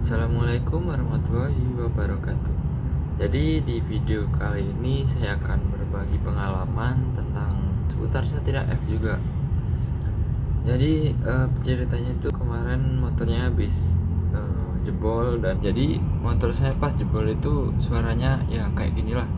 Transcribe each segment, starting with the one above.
Assalamualaikum warahmatullahi wabarakatuh. Jadi di video kali ini saya akan berbagi pengalaman tentang seputar satelit F juga. Jadi ceritanya itu kemarin motornya habis jebol, dan jadi motor saya pas jebol itu suaranya ya kayak gini lah.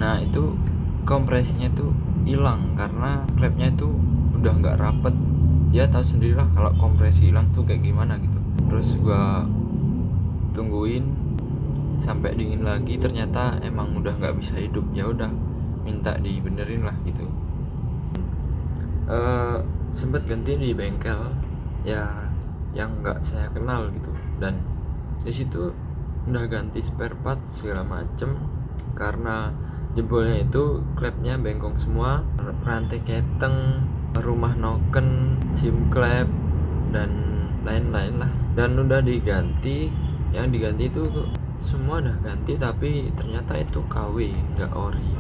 Nah itu kompresinya tuh hilang karena klepnya itu udah nggak rapet. Ya tahu sendirilah kalau kompresi hilang tuh kayak gimana gitu. Terus gua tungguin sampai dingin lagi, ternyata emang udah nggak bisa hidup. Ya udah minta dibenerin lah gitu. Sempet ganti di bengkel ya yang nggak saya kenal gitu, dan di situ udah ganti spare part segala macem karena jebolnya itu klepnya bengkong semua, rantai keteng, rumah noken, sim klep, dan lain-lain lah. Dan udah diganti, yang diganti itu semua udah ganti, tapi ternyata itu KW nggak ori.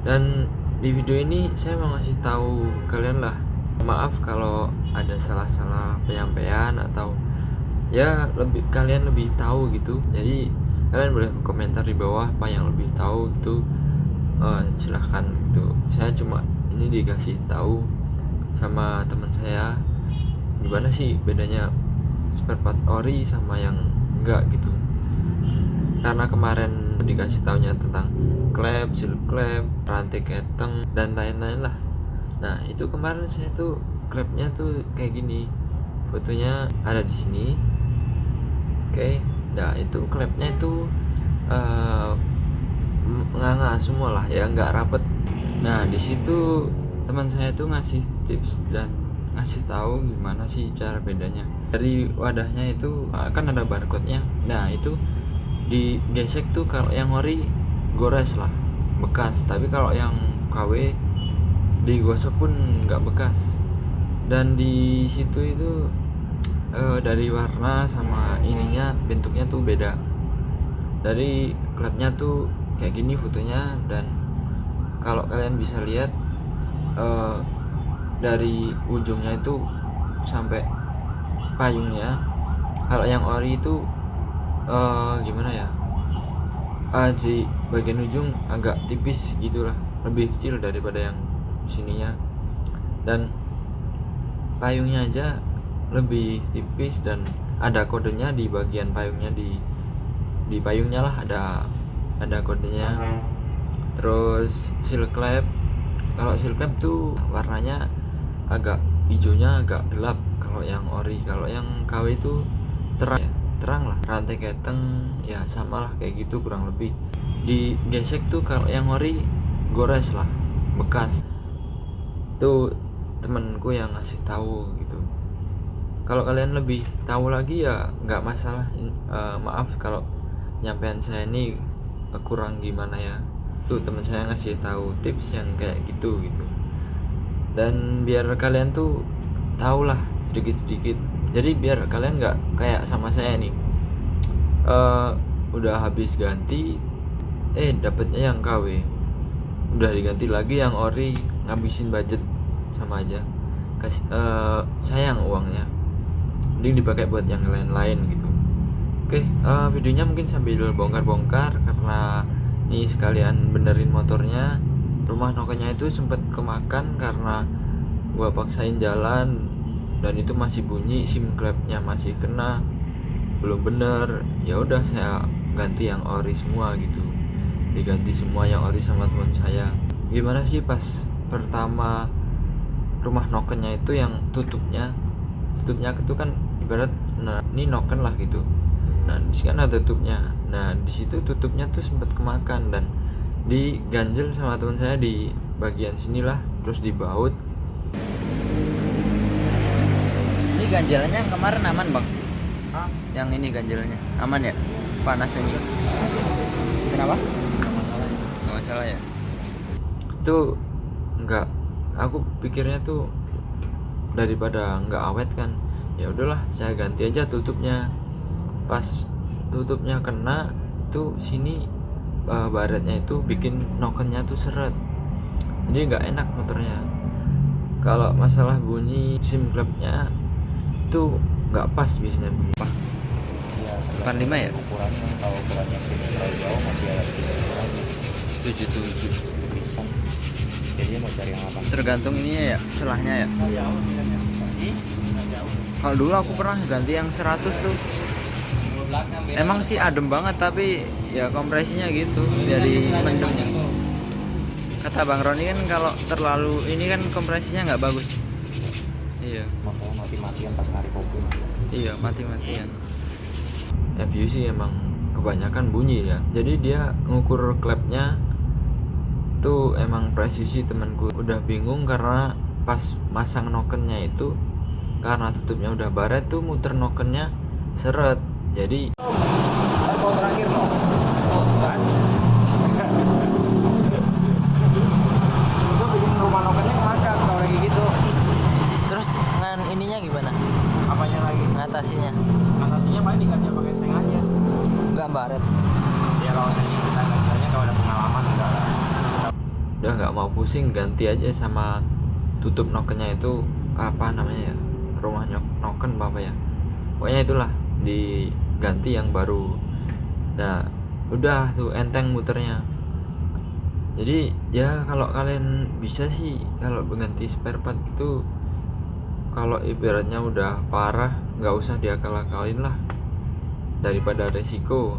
Dan di video ini saya mau ngasih tahu kalian lah, maaf kalau ada salah-salah penyampaian atau ya kalian lebih tahu gitu. Jadi kalian boleh komentar di bawah apa yang lebih tahu itu, silahkan gitu. Saya cuma ini dikasih tahu sama teman saya gimana sih bedanya spare part ori sama yang enggak gitu, karena kemarin dikasih taunya tentang klep, seal klep, rantai keteng, dan lain-lain lah. Nah itu kemarin saya tuh klepnya tuh kayak gini, fotonya ada di sini. Oke, nah itu klepnya itu uh, nganga semua lah ya, nggak rapet. Nah di situ teman saya tuh ngasih tips dan ngasih tahu gimana sih cara bedanya. Dari wadahnya itu kan ada barcode-nya. Nah itu digesek tuh, kalau yang ori gores lah, bekas. Tapi kalau yang KW digosok pun nggak bekas. Dan di situ itu dari warna sama ininya bentuknya tuh beda. Dari klepnya tuh kayak gini fotonya, dan kalau kalian bisa lihat dari ujungnya itu sampai payungnya. Kalau yang ori itu gimana ya, di bagian ujung agak tipis gitulah, lebih kecil daripada yang sininya. Dan payungnya aja lebih tipis, dan ada kodenya di bagian payungnya, di payungnya lah ada kodenya. Terus seal klep, kalau seal klep tuh warnanya agak hijaunya agak gelap kalau yang ori. Kalau yang KW itu terang ya, terang lah. Rantai keteng ya sama lah kayak gitu kurang lebih. Digesek tuh kalau yang ori gores lah, bekas. Tuh temenku yang ngasih tahu gitu. Kalau kalian lebih tahu lagi ya nggak masalah. Maaf kalau nyampean saya ini kurang gimana ya. Tuh teman saya ngasih tahu tips yang kayak gitu. Dan biar kalian tuh tahu lah sedikit-sedikit. Jadi biar kalian nggak kayak sama saya nih, udah habis ganti dapatnya yang KW, udah diganti lagi yang ori, ngabisin budget sama aja. Sayang uangnya, mending dipakai buat yang lain-lain gitu. Oke, videonya mungkin sambil bongkar-bongkar karena ini sekalian benerin motornya. Rumah nokennya itu sempat kemakan karena gua paksain jalan, dan itu masih bunyi, sim klepnya masih kena, belum bener. Ya udah saya ganti yang ori semua gitu, diganti semua yang ori sama teman saya. Gimana sih pas pertama rumah nokennya itu yang tutupnya itu kan ibarat, nah ini noken lah gitu. Nah di sini kan ada tutupnya. Nah di situ tutupnya tuh sempat kemakan dan diganjel sama teman saya di bagian sinilah, terus dibaut. Ini ganjelannya kemarin aman bang? Hah? Yang ini ganjelannya aman ya? Panas ini? Kenapa? Nggak masalah ya? Itu nggak, aku pikirnya tuh daripada nggak awet kan, ya udahlah saya ganti aja tutupnya. Pas tutupnya kena itu sini, baretnya itu bikin nokennya tuh seret, jadi nggak enak motornya. Kalau masalah bunyi sim clubnya itu nggak pas, biasanya bunyi pas Ya, 45 ya, ukurannya, kalau ukurannya sini terlalu jauh masih ada sedikit ukurannya 77. bisa. Jadi dia mau cari yang apa? Tergantung ininya ya, selahnya ya. Kalau dulu aku pernah ganti yang 100 tuh, emang sih adem banget, tapi ya kompresinya gitu jadi mendem. Kata Bang Roni kan kalau terlalu ini kan kompresinya nggak bagus. Iya, Makanya mati-matian pas narik kopi. iya, mati-matian. FU sih emang kebanyakan bunyi ya, jadi dia ngukur klepnya tuh emang presisi. Temanku udah bingung karena pas masang nokennya itu, karena tutupnya udah baret tuh, muter nokennya seret, jadi Kalau terakhir mau kan? Gue bikin rumah nokennya ngacak kalau lagi gitu. Terus ngan ininya gimana? Apanya lagi? Ngatasinya? Atasinya paling diganti pakai seng aja. Enggak baret. Ya kalau sengnya kita gantinya kalau ada pengalaman enggak lah. udah nggak mau pusing, ganti aja sama tutup nokennya itu, apa namanya ya, rumah noken apa ya, pokoknya itulah, diganti yang baru. Nah udah tuh enteng muternya. Jadi ya kalau kalian bisa sih, kalau mengganti spare part itu, kalau ibaratnya udah parah nggak usah diakal-akalin lah, daripada resiko,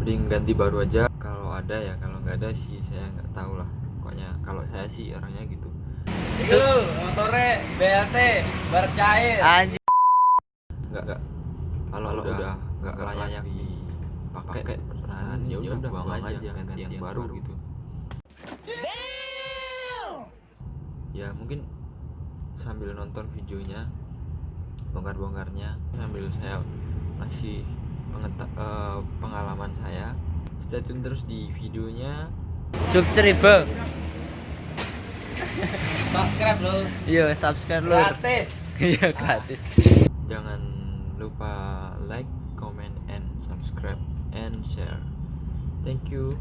mending ganti baru aja kalau ada ya. Kalau nggak ada sih saya nggak tahu lah, pokoknya kalau saya sih orangnya gitu. Itu motornya BLT bercair. Anjir. Nggak, kalau udah nggak layak dipakai kayak pertahanan, ya udah buang aja, ganti yang baru gitu. Ya mungkin sambil nonton videonya, bongkar-bongkarnya, sambil saya ngasih pengalaman saya. Stay tune terus di videonya. Subscribe. Subscribe lo. Iya, subscribe lu. Gratis. Iya, gratis. Jangan lupa like, comment, and subscribe and share. Thank you.